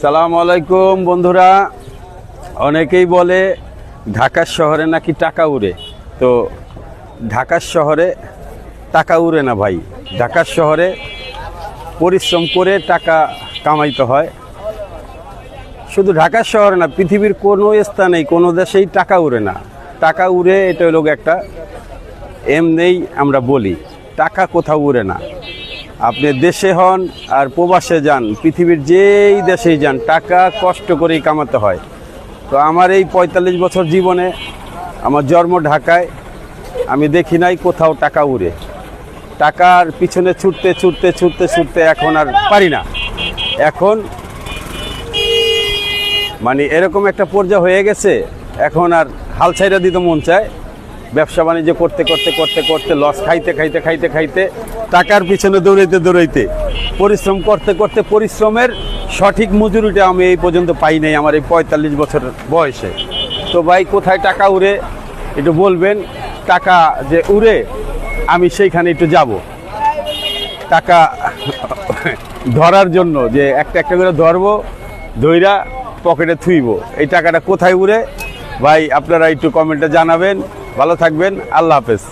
সালামু আলাইকুম বন্ধুরা। অনেকেই বলে ঢাকা শহরে নাকি টাকা উড়ে। তো ঢাকা শহরে টাকা উড়ে না ভাই। ঢাকা শহরে পরিশ্রম করে টাকা কামাইতে হয়। শুধু ঢাকা শহরে না, পৃথিবীর কোনো স্থানেই কোনো দেশেই টাকা উড়ে না। টাকা উড়ে এটা হলো একটা এমনিই আমরা বলি, টাকা কোথাও উড়ে না। আপনি দেশে হন আর প্রবাসে যান, পৃথিবীর যেই দেশেই যান, টাকা কষ্ট করেই কামাতে হয়। তো আমার এই ৪৫ বছর জীবনে, আমার জন্ম ঢাকায়, আমি দেখি নাই কোথাও টাকা উড়ে। টাকার পিছনে ছুটতে ছুটতে ছুটতে ছুটতে এখন আর পারি না। এখন মানে এরকম একটা পর্যায়ে হয়ে গেছে, এখন আর হাল ছাইড়া দিতে মন চায়। ব্যবসা বাণিজ্য করতে করতে করতে করতে লস খাইতে খাইতে খাইতে খাইতে টাকার পিছনে দৌড়াইতে দৌড়াইতে পরিশ্রম করতে করতে পরিশ্রমের সঠিক মজুরিটা আমি এই পর্যন্ত পাই নাই আমার এই ৪৫ বছর বয়সে। তো ভাই, কোথায় টাকা উড়ে একটু বলবেন। টাকা যে উড়ে আমি সেইখানে একটু যাব, টাকা ধরার জন্য, যে একটা একটা করে ধরবো, ধইরা পকেটে থুইব। এই টাকাটা কোথায় উড়ে ভাই, আপনারা একটু কমেন্টে জানাবেন। ভালো থাকবেন, আল্লাহ হাফেজ।